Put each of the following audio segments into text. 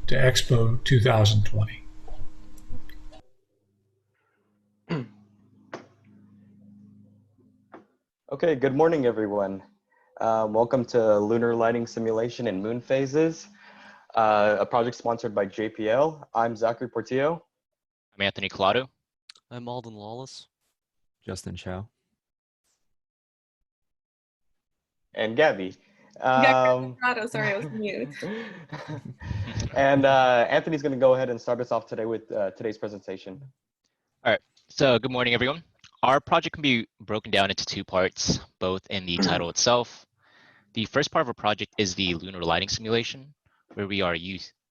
to Expo 2020. Okay, good morning, everyone. Welcome to Lunar Lighting Simulation and Moon Phases, a project sponsored by JPL. I'm Zachary Portillo. I'm Anthony Collado. I'm Alden, Lalas. Justin Chow. And Gabby. Alvarado, sorry, I was mute. And Anthony's going to go ahead and start us off today with today's presentation. All right, so good morning, everyone. Our project can be broken down into two parts, both in the title itself. The first part of our project is the lunar lighting simulation, where we are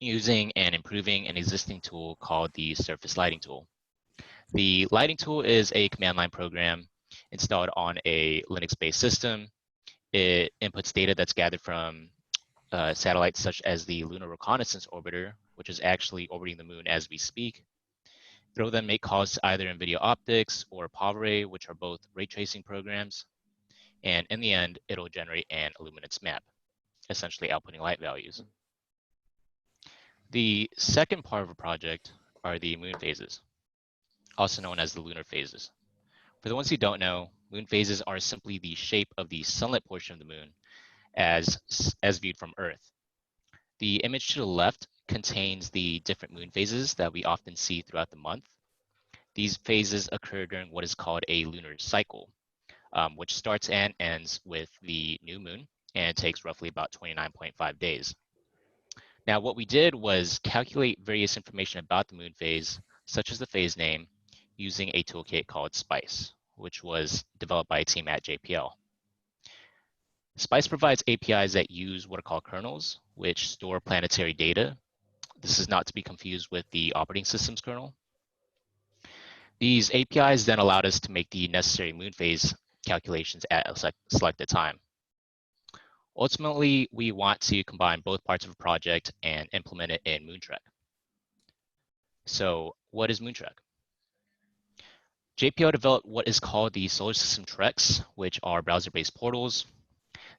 using and improving an existing tool called the surface lighting tool. The lighting tool is a command line program installed on a Linux-based system. It inputs data that's gathered from satellites such as the Lunar Reconnaissance Orbiter, which is actually orbiting the moon as we speak. It'll then make calls to either NVIDIA Optics or PAVRE, which are both ray tracing programs. And in the end, it'll generate an illuminance map, essentially outputting light values. The second part of the project are the moon phases, also known as the lunar phases. For the ones who don't know, moon phases are simply the shape of the sunlit portion of the moon as viewed from Earth. The image to the left contains the different moon phases that we often see throughout the month. These phases occur during what is called a lunar cycle, which starts and ends with the new moon and takes roughly about 29.5 days. Now, what we did was calculate various information about the moon phase, such as the phase name, using a toolkit called SPICE, which was developed by a team at JPL. SPICE provides APIs that use what are called kernels, which store planetary data. This is not to be confused with the operating system's kernel. These APIs then allowed us to make the necessary moon phase calculations at a selected time. Ultimately, we want to combine both parts of a project and implement it in Moontrek. So what is Moontrek? JPL developed what is called the Solar System Treks, which are browser-based portals.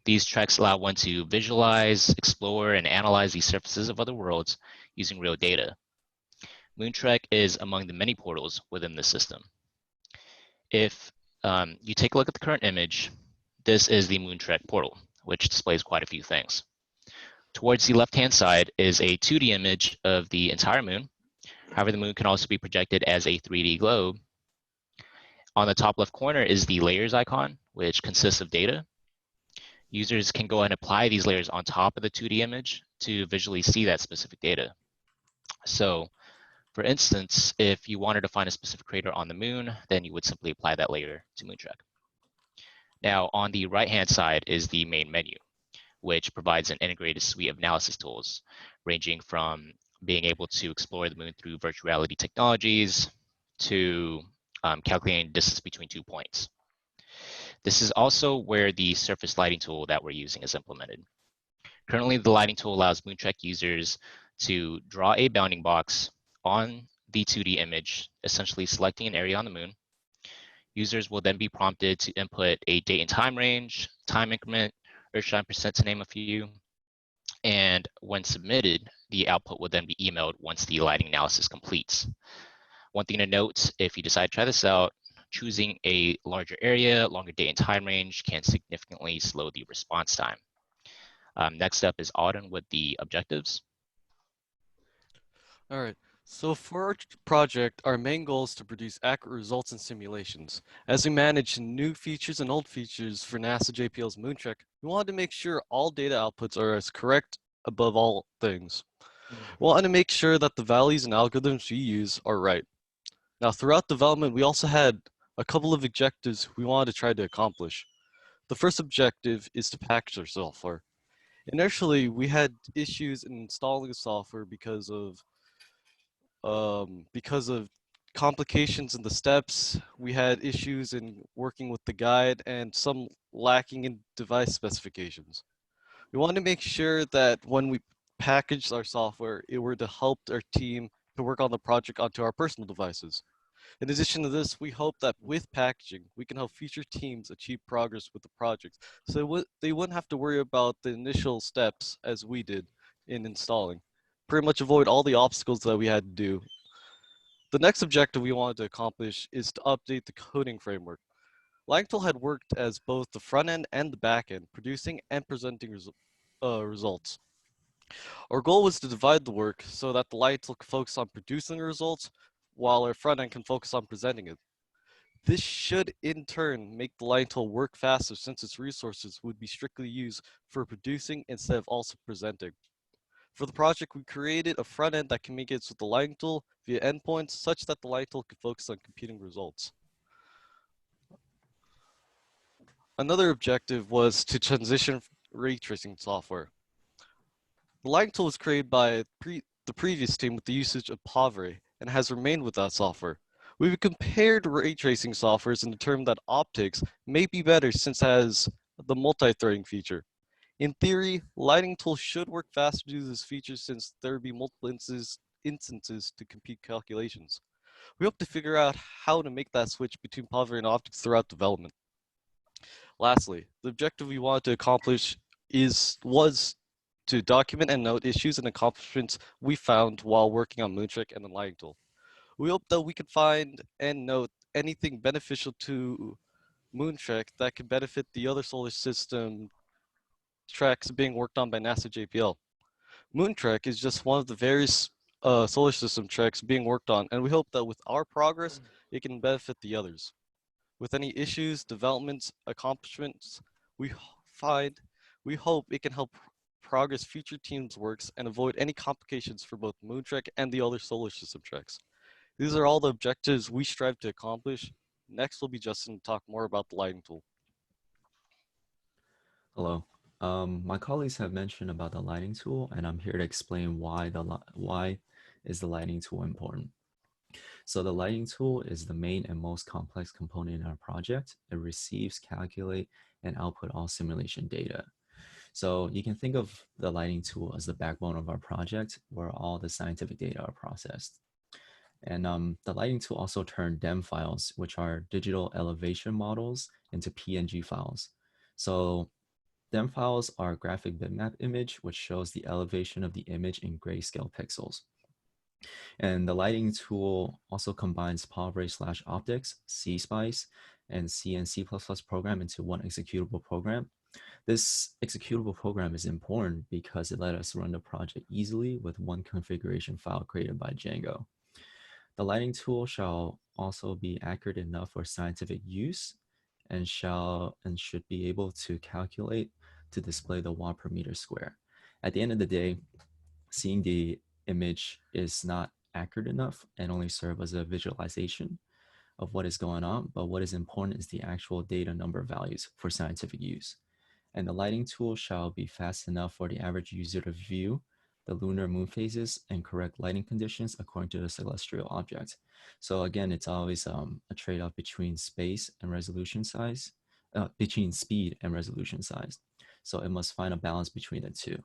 These treks allow one to visualize, explore, and analyze the surfaces of other worlds using real data. Moontrek is among the many portals within the system. If you take a look at the current image, this is the Moontrek portal, which displays quite a few things. Towards the left-hand side is a 2D image of the entire moon. However, the moon can also be projected as a 3D globe. On the top left corner is the layers icon, which consists of data. Users can go ahead and apply these layers on top of the 2D image to visually see that specific data. So, for instance, if you wanted to find a specific crater on the moon, then you would simply apply that layer to Moontrek. Now, on the right-hand side is the main menu, which provides an integrated suite of analysis tools, ranging from being able to explore the moon through virtual reality technologies to calculating distance between 2 points. This is also where the surface lighting tool that we're using is implemented. Currently, the lighting tool allows Moontrek users to draw a bounding box on the 2D image, essentially selecting an area on the moon. Users will then be prompted to input a date and time range, time increment, Earthshine percent to name a few. And when submitted, the output will then be emailed once the lighting analysis completes. One thing to note, if you decide to try this out, choosing a larger area, longer date and time range can significantly slow the response time. Next up is Alden with the objectives. All right. So for our project, our main goal is to produce accurate results in simulations. As we manage new features and old features for NASA JPL's Moontrek, we wanted to make sure all data outputs are as correct above all things. We wanted to make sure that the values and algorithms we use are right. Now, throughout development, we also had a couple of objectives we wanted to try to accomplish. The first objective is to package our software. Initially, we had issues in installing the software because of complications in the steps. We had issues in working with the guide and some lacking in device specifications. We wanted to make sure that when we packaged our software, it were to help our team to work on the project onto our personal devices. In addition to this, we hope that with packaging, we can help future teams achieve progress with the project, so they wouldn't have to worry about the initial steps as we did in installing. pretty much avoid all the obstacles that we had to do. The next objective we wanted to accomplish is to update the coding framework. Lighting had worked as both the front end and the back end, producing and presenting results. Our goal was to divide the work so that the lighting tool could focus on producing the results, while our front end can focus on presenting it. This should in turn make the lighting tool work faster since its resources would be strictly used for producing instead of also presenting. For the project, we created a front end that communicates with the lighting tool via endpoints such that the lighting tool could focus on computing results. Another objective was to transition ray tracing software. The lighting tool was created by the previous team with the usage of Pavre and has remained with that software. We've compared ray tracing softwares and determined that optics may be better since it has the multi-threading feature. In theory, lighting tools should work faster due to this feature since there would be multiple instances to compute calculations. We hope to figure out how to make that switch between Pavre and optics throughout development. Lastly, the objective we wanted to accomplish was to document and note issues and accomplishments we found while working on Moontrek and the lighting tool. We hope that we could find and note anything beneficial to Moontrek that could benefit the other solar system treks being worked on by NASA.JPL. Moontrek is just one of the various solar system treks being worked on, and we hope that with our progress, it can benefit the others. With any issues, developments, accomplishments we hope it can help progress future teams' works and avoid any complications for both Moontrek and the other solar system treks. These are all the objectives we strive to accomplish. Next will be Justin to talk more about the lighting tool. Hello. My colleagues have mentioned about the lighting tool, and I'm here to explain why is the lighting tool important. So the lighting tool is the main and most complex component in our project. It receives, calculate, and output all simulation data. So you can think of the lighting tool as the backbone of our project where all the scientific data are processed. And the lighting tool also turned DEM files, which are digital elevation models, into PNG files. So DEM files are a graphic bitmap image, which shows the elevation of the image in grayscale pixels. And the lighting tool also combines Pavre/optics, CSpice, and C and C++ program into one executable program. This executable program is important because it let us run the project easily with one configuration file created by Django. The lighting tool shall also be accurate enough for scientific use and should be able to calculate to display the watt per meter square. At the end of the day, seeing the image is not accurate enough and only serve as a visualization of what is going on, but what is important is the actual data number values for scientific use. And the lighting tool shall be fast enough for the average user to view the lunar moon phases and correct lighting conditions according to the celestial object. So again, it's always a trade-off between space and resolution size, between speed and resolution size. So it must find a balance between the two.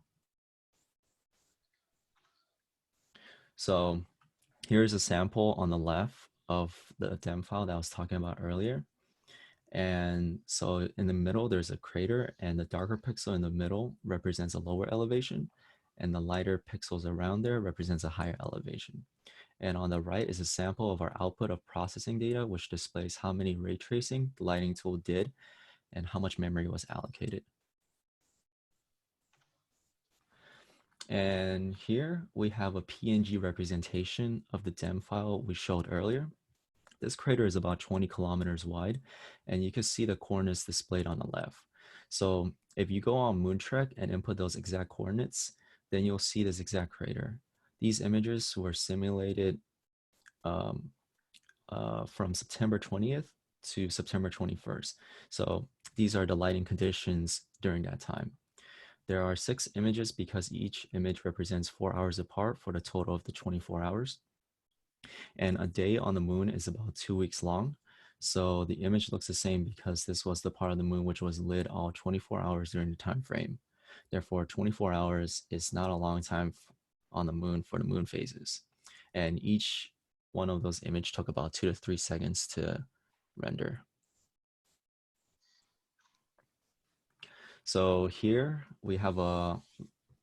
So here's a sample on the left of the DEM file that I was talking about earlier. And so in the middle, there's a crater, and the darker pixel in the middle represents a lower elevation, and the lighter pixels around there represents a higher elevation. And on the right is a sample of our output of processing data, which displays how many ray tracing the lighting tool did and how much memory was allocated. And here we have a PNG representation of the DEM file we showed earlier. This crater is about 20 kilometers wide, and you can see the coordinates displayed on the left. So if you go on Moontrek and input those exact coordinates, then you'll see this exact crater. These images were simulated from September 20th to September 21st. So these are the lighting conditions during that time. There are 6 images because each image represents 4 hours apart for the total of the 24 hours. And a day on the moon is about 2 weeks long. So the image looks the same because this was the part of the moon which was lit all 24 hours during the time frame. Therefore, 24 hours is not a long time on the moon for the moon phases. And each one of those images took about 2 to 3 seconds to render. So here we have a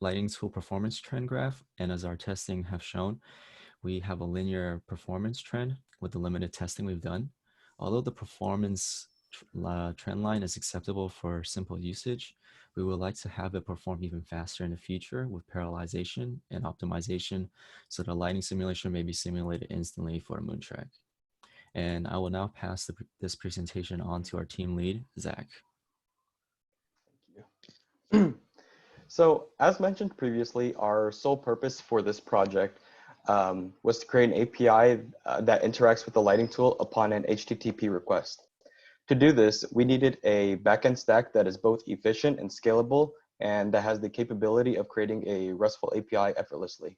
lighting tool performance trend graph, and as our testing have shown, we have a linear performance trend with the limited testing we've done. Although the performance trend line is acceptable for simple usage, we would like to have it perform even faster in the future with parallelization and optimization so the lighting simulation may be simulated instantly for a moon track. And I will now pass this presentation on to our team lead, Zach. Thank you. So as mentioned previously, our sole purpose for this project was to create an API that interacts with the lighting tool upon an HTTP request. To do this, we needed a backend stack that is both efficient and scalable, and that has the capability of creating a RESTful API effortlessly.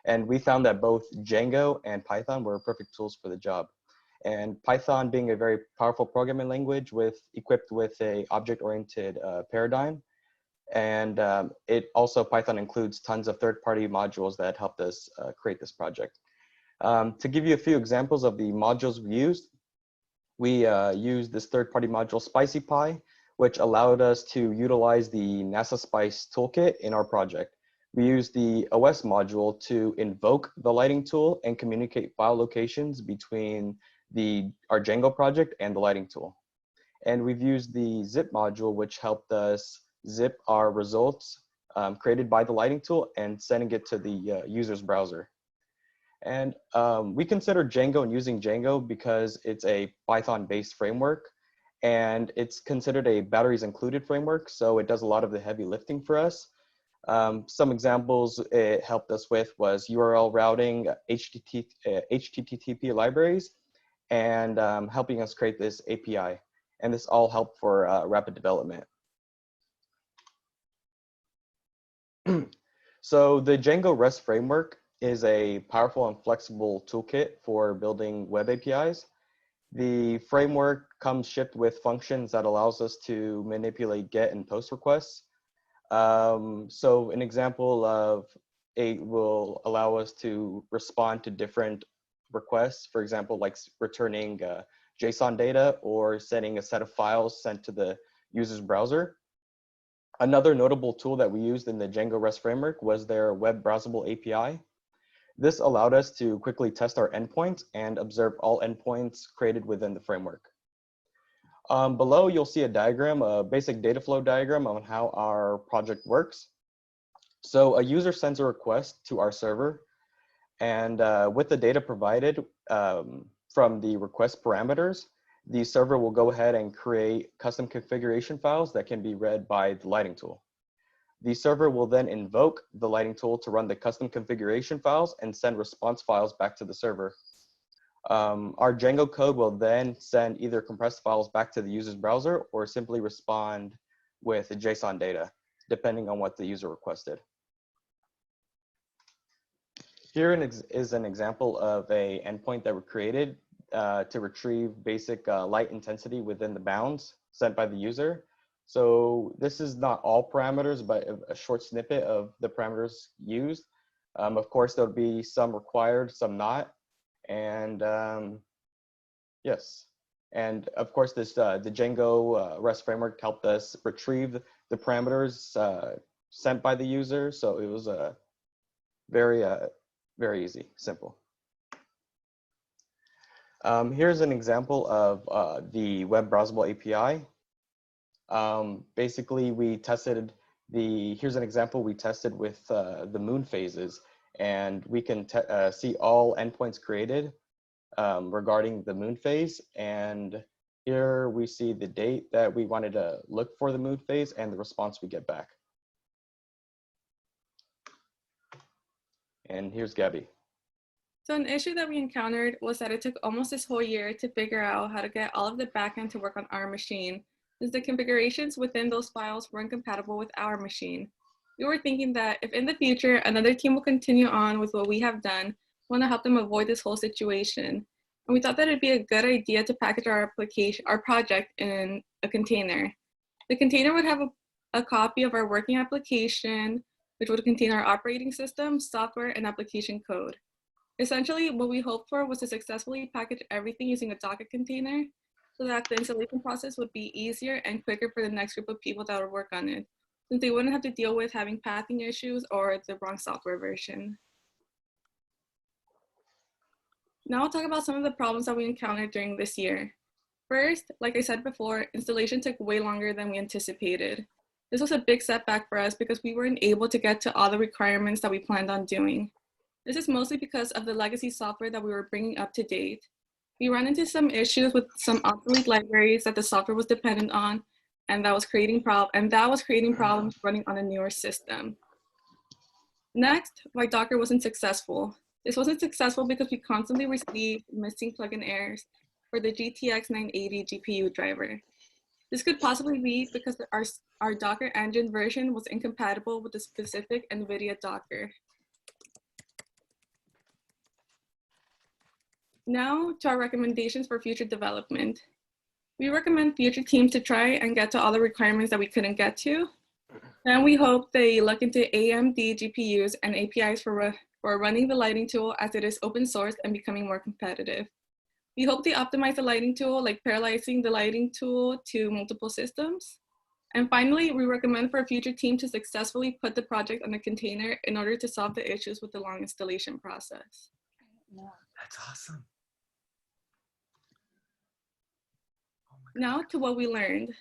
And we found that both Django and Python were perfect tools for the job. And Python being a very powerful programming language equipped with a object-oriented paradigm. And Python includes tons of third-party modules that helped us create this project. To give you a few examples of the modules we used this third-party module SpicyPy, which allowed us to utilize the NASA Spice toolkit in our project. We used the OS module to invoke the lighting tool and communicate file locations between our Django project and the lighting tool. And we've used the zip module, which helped us zip our results created by the lighting tool and sending it to the user's browser. And we consider Django and using Django because it's a Python-based framework, and it's considered a batteries included framework, so it does a lot of the heavy lifting for us. Some examples it helped us with was URL routing, HTTP libraries, and helping us create this API. And this all helped for rapid development. So the Django Rest framework is a powerful and flexible toolkit for building web APIs. The framework comes shipped with functions that allows us to manipulate GET and POST requests. So an example of it will allow us to respond to different requests, for example, like returning JSON data or sending a set of files sent to the user's browser. Another notable tool that we used in the Django Rest framework was their web browsable API. This allowed us to quickly test our endpoints and observe all endpoints created within the framework. Below, you'll see a diagram, a basic data flow diagram on how our project works. So a user sends a request to our server, and with the data provided from the request parameters, the server will go ahead and create custom configuration files that can be read by the lighting tool. The server will then invoke the lighting tool to run the custom configuration files and send response files back to the server. Our Django code will then send either compressed files back to the user's browser or simply respond with JSON data, depending on what the user requested. Here is an example of an endpoint that we created to retrieve basic light intensity within the bounds sent by the user. So this is not all parameters, but a short snippet of the parameters used. Of course, there'll be some required, some not. And yes, and of course, the Django REST framework helped us retrieve the parameters sent by the user. So it was very easy, simple. Here's an example of the web browsable API. Basically, we tested here's an example we tested with the moon phases, and we can see all endpoints created regarding the moon phase. And here we see the date that we wanted to look for the moon phase and the response we get back. And here's Gabby. So an issue that we encountered was that it took almost this whole year to figure out how to get all of the backend to work on our machine, since the configurations within those files weren't compatible with our machine. We were thinking that if in the future another team will continue on with what we have done, we want to help them avoid this whole situation. And we thought that it'd be a good idea to package our project in a container. The container would have a copy of our working application, which would contain our operating system, software, and application code. Essentially, what we hoped for was to successfully package everything using a Docker container so that the installation process would be easier and quicker for the next group of people that would work on it. since they wouldn't have to deal with having pathing issues or the wrong software version. Now I'll talk about some of the problems that we encountered during this year. First, like I said before, installation took way longer than we anticipated. This was a big setback for us because we weren't able to get to all the requirements that we planned on doing. This is mostly because of the legacy software that we were bringing up to date. We ran into some issues with some obsolete libraries that the software was dependent on, and that was creating problems running on a newer system. Next, why Docker wasn't successful. This wasn't successful because we constantly received missing plugin errors for the GTX 980 GPU driver. This could possibly be because our Docker engine version was incompatible with the specific NVIDIA Docker. Now to our recommendations for future development. We recommend future teams to try and get to all the requirements that we couldn't get to. And we hope they look into AMD GPUs and APIs for running the lighting tool, as it is open source and becoming more competitive. We hope they optimize the lighting tool, like parallelizing the lighting tool to multiple systems. And finally, we recommend for a future team to successfully put the project on a container in order to solve the issues with the long installation process. That's awesome. Now to what we learned.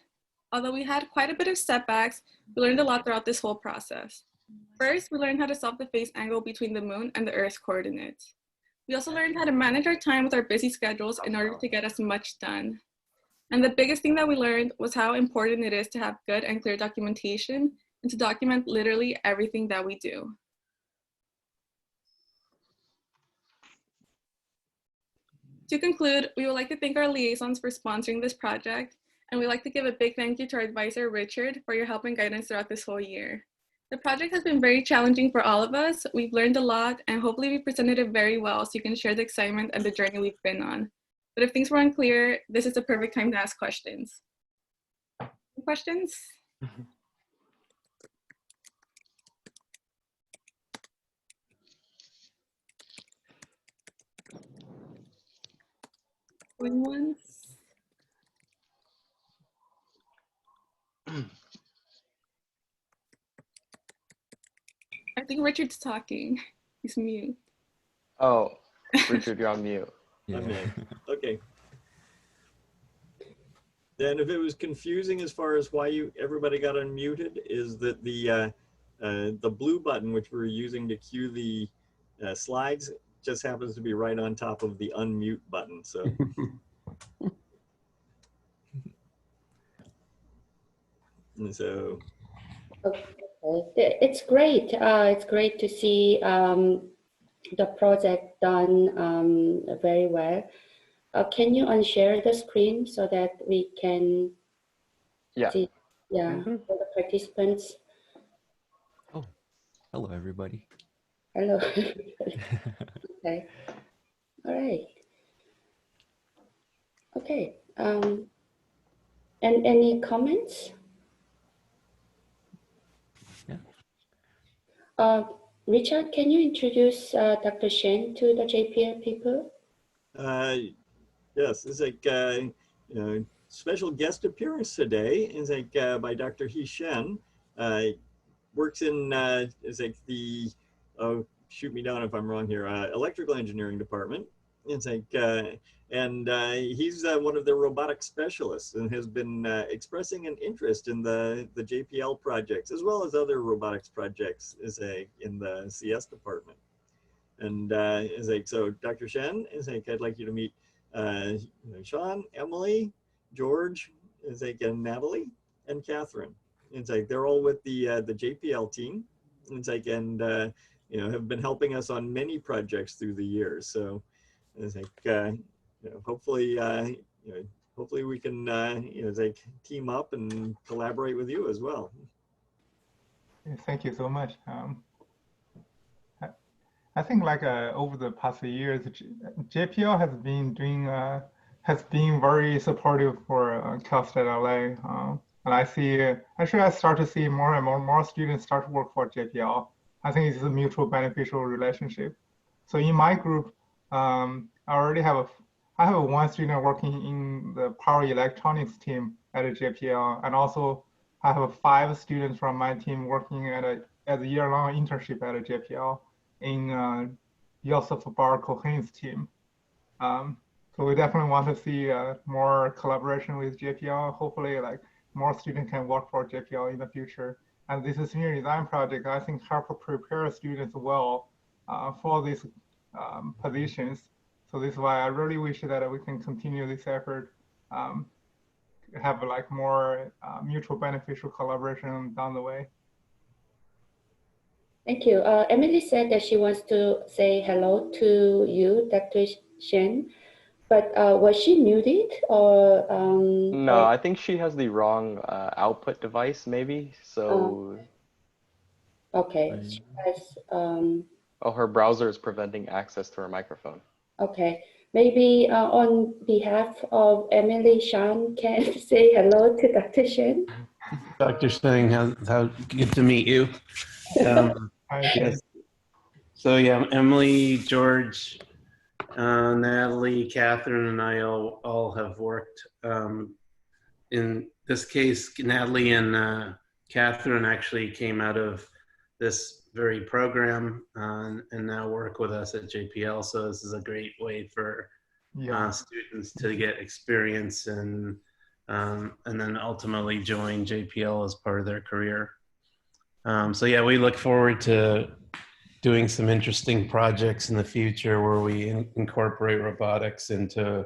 Although we had quite a bit of setbacks, we learned a lot throughout this whole process. First, we learned how to solve the phase angle between the moon and the Earth's coordinates. We also learned how to manage our time with our busy schedules in order to get as much done. And the biggest thing that we learned was how important it is to have good and clear documentation and to document literally everything that we do. To conclude, we would like to thank our liaisons for sponsoring this project, and we'd like to give a big thank you to our advisor, Richard, for your help and guidance throughout this whole year. The project has been very challenging for all of us. We've learned a lot, and hopefully we presented it very well so you can share the excitement and the journey we've been on. But if things were unclear, this is the perfect time to ask questions. Questions? Going once. I think Richard's talking. He's mute. Oh, Richard, you're on mute. Yeah. Okay. Then if it was confusing as far as why everybody got unmuted, is that the blue button, which we're using to cue the slides, just happens to be right on top of the unmute button. So. And so. Okay. It's great. It's great to see the project done very well. Can you unshare the screen so that we can see all the participants? Oh, hello everybody. Hello. Okay. All right. Okay. And any comments? Yeah. Richard, can you introduce Dr. Shan to the JPL people? Yes, it's like special guest appearance today. It's like by Dr. Shan. Works in is like the shoot me down if I'm wrong here, electrical engineering department. It's like and he's one of the robotics specialists and has been expressing an interest in the JPL projects as well as other robotics projects in the CS department. And is like, so Dr. Shan is like, I'd like you to meet Sean, Emily, George, is like, and Natalie and Catherine. It's like they're all with the JPL team. It's like, and have been helping us on many projects through the years. So it's like hopefully hopefully we can it's like team up and collaborate with you as well. Thank you so much. I think like over the past years, JPL has been very supportive for Caltech.JPL. And I see, actually I start to see more and more students start to work for JPL. I think it's a mutual beneficial relationship. So in my group, I have one student working in the power electronics team at JPL, and also I have 5 students from my team working as a year-long internship at a JPL in Joseph Bar Cohen's team. So we definitely want to see more collaboration with JPL. Hopefully, like more students can work for JPL in the future. And this senior design project, I think, help prepare students well for these positions. So this is why I really wish that we can continue this effort, have like more mutual beneficial collaboration down the way. Thank you. Emily said that she wants to say hello to you, Dr. Shan, but was she muted or? No, I think she has the wrong output device, maybe. So. Okay. She has, Oh, her browser is preventing access to her microphone. Okay. Maybe on behalf of Emily, Shan can say hello to Dr. Shan. Dr. Singh, how good to meet you. Yes. So yeah, Emily, George, Natalie, Catherine, and I all have worked. In this case, Natalie and Catherine actually came out of this very program and now work with us at JPL. So this is a great way for students to get experience and then ultimately join JPL as part of their career. So yeah, we look forward to doing some interesting projects in the future where we incorporate robotics into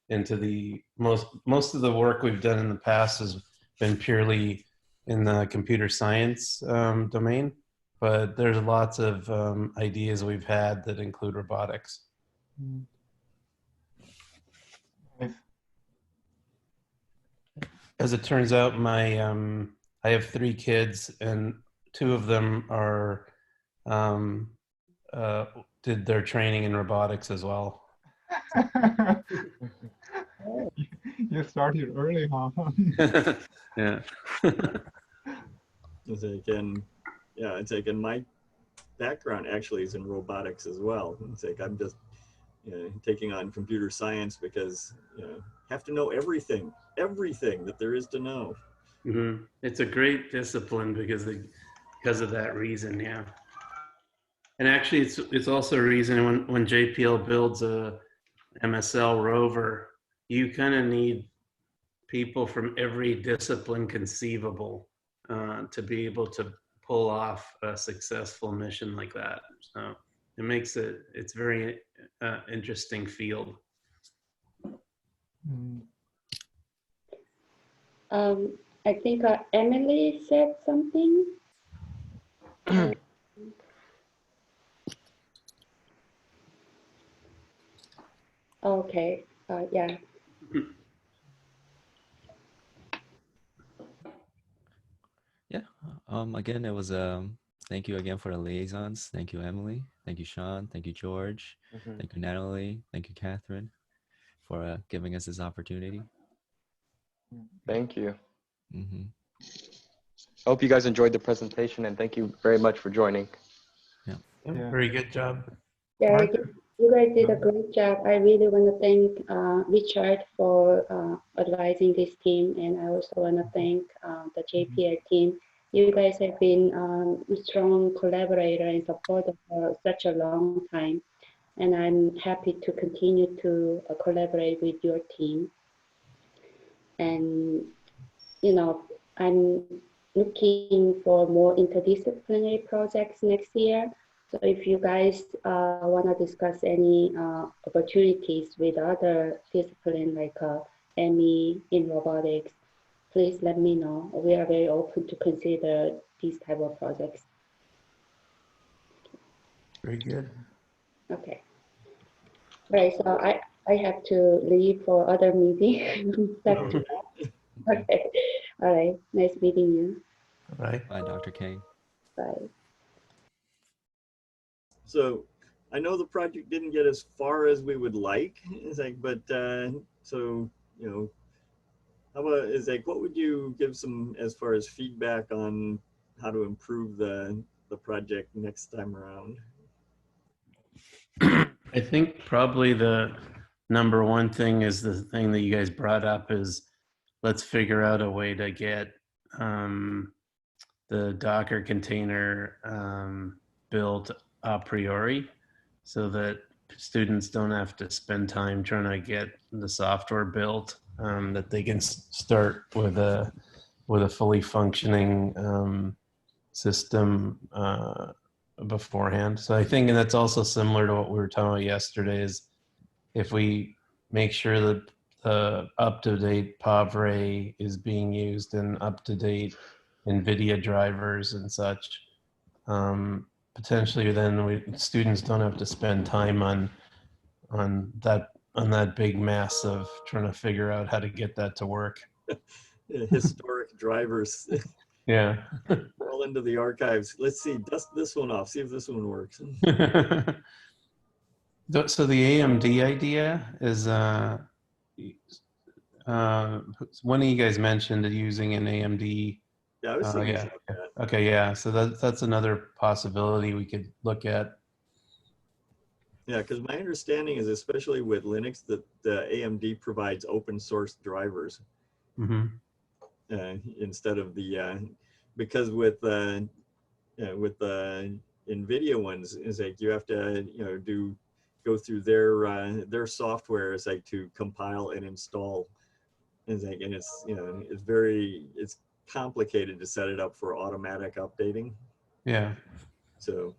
the most of the work we've done in the past has been purely in the computer science domain, but there's lots of ideas we've had that include robotics. As it turns out, I have 3 kids, and 2 of them are did their training in robotics as well. You started early, huh? Yeah. It's like in my background actually is in robotics as well. It's like I'm just taking on computer science because have to know everything that there is to know. Mm-hmm. It's a great discipline because of that reason, yeah. And actually, it's also a reason when JPL builds a MSL rover, you kind of need people from every discipline conceivable to be able to pull off a successful mission like that. So it makes it's very interesting field. I think Emily said something. Okay, yeah. Yeah. Again, it was thank you again for the liaisons. Thank you, Emily. Thank you, Shan. Thank you, George. Thank you, Natalie. Thank you, Catherine, for giving us this opportunity. Thank you. I hope you guys enjoyed the presentation, and thank you very much for joining. Yeah. Very good job. Yeah, you guys did a great job. I really want to thank Richard for advising this team, and I also want to thank the JPL team. You guys have been a strong collaborator and supporter for such a long time, and I'm happy to continue to collaborate with your team. And I'm looking for more interdisciplinary projects next year. So if you guys want to discuss any opportunities with other disciplines like ME in robotics, please let me know. We are very open to consider these type of projects. Very good. Okay. All right, so I have to leave for other meeting. Okay. All right. Nice meeting you. All right. Bye, Dr. Kane. Bye. So I know the project didn't get as far as we would like. It's like, but so how about what would you give some as far as feedback on how to improve the project next time around? I think probably the number one thing is the thing that you guys brought up is let's figure out a way to get the Docker container built a priori, so that students don't have to spend time trying to get the software built, that they can start with a fully functioning system beforehand. So I think, and that's also similar to what we were talking about yesterday, is if we make sure that the up-to-date Pavre is being used and up-to-date NVIDIA drivers and such, potentially then students don't have to spend time on that big mess of trying to figure out how to get that to work. Historic drivers. Yeah. Roll into the archives. Let's see, dust this one off, see if this one works. So the AMD idea is, one of you guys mentioned using an AMD. Yeah, I was thinking yeah. about that. Okay, yeah. So that's another possibility we could look at. Yeah, because my understanding is, especially with Linux, that the AMD provides open source drivers. Mm-hmm. Instead of the, because with the NVIDIA ones, is like you have to, go through their software is like to compile and install. It's like, and it's, it's complicated to set it up for automatic updating. Yeah. So.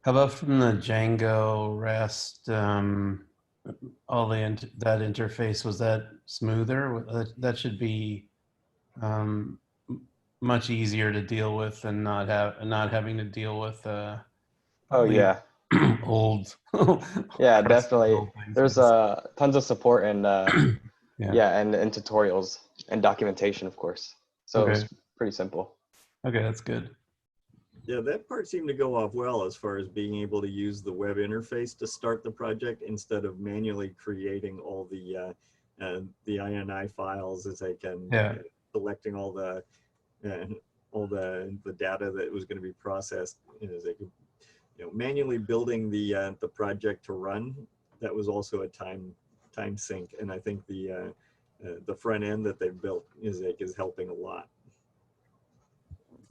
How about from the Django Rest, all that interface, was that smoother? That should be much easier to deal with and not having to deal with Oh yeah. old. Yeah, definitely. There's tons of support and and tutorials and documentation, of course. So it's pretty simple. Okay, that's good. Yeah, that part seemed to go off well as far as being able to use the web interface to start the project instead of manually creating all the INI files, as I can collecting all the data that was going to be processed. As they could, manually building the project to run. That was also a time sink, and I think the front end that they've built is helping a lot.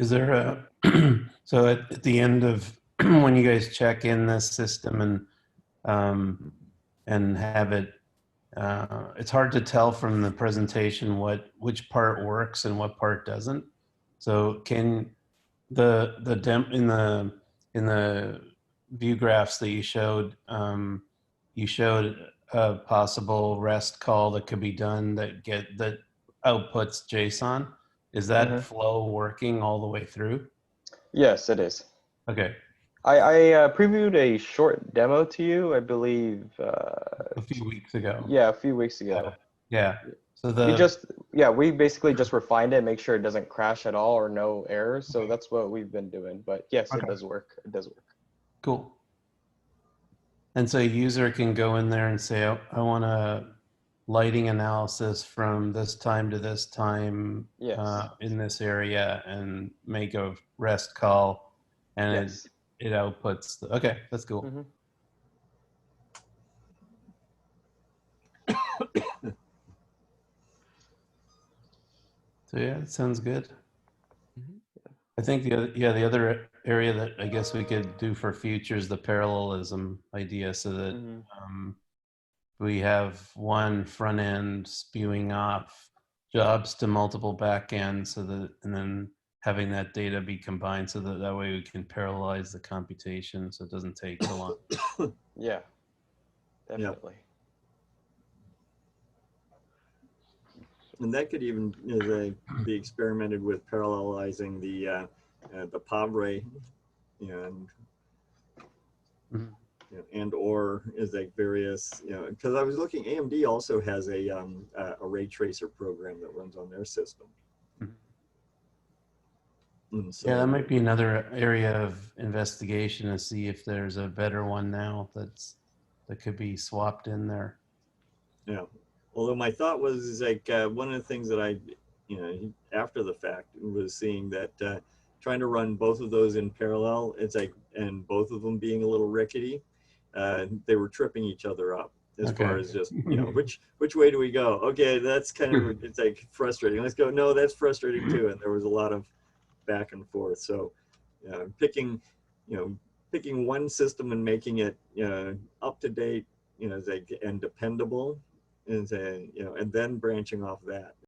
Is there so at the end of when you guys check in this system and have it, it's hard to tell from the presentation which part works and what part doesn't. So can in the view graphs that you showed a possible REST call that could be done that outputs JSON. Is that flow working all the way through? Yes, it is. Okay. I previewed a short demo to you, I believe. A few weeks ago. Yeah, a few weeks ago. Yeah. So we basically just refined it, make sure it doesn't crash at all or no errors. So that's what we've been doing. But yes, it does work. It does work. Cool. And so a user can go in there and say, I want a lighting analysis from this time to this time in this area, and make a REST call, and it outputs. Okay, that's cool. Mm-hmm. So yeah, it sounds good. I think the other area that I guess we could do for future is the parallelism idea, so that we have one front end spewing off jobs to multiple back ends, and then having that data be combined, so that way we can parallelize the computation, so it doesn't take so long. Yeah, definitely. And that could even be experimented with, parallelizing the Pavre, and or is like various, because I was looking, AMD also has a ray tracer program that runs on their system. So, yeah, that might be another area of investigation, to see if there's a better one now that could be swapped in there. Yeah. Although my thought was like one of the things that I, after the fact, was seeing that trying to run both of those in parallel, it's like, and both of them being a little rickety, they were tripping each other up. as Okay. far as just, you know, which way do we go? Okay, that's kind of, it's like frustrating. Let's go. No, that's frustrating too. And there was a lot of back and forth. So picking one system and making it up to date, and dependable, and then branching off that.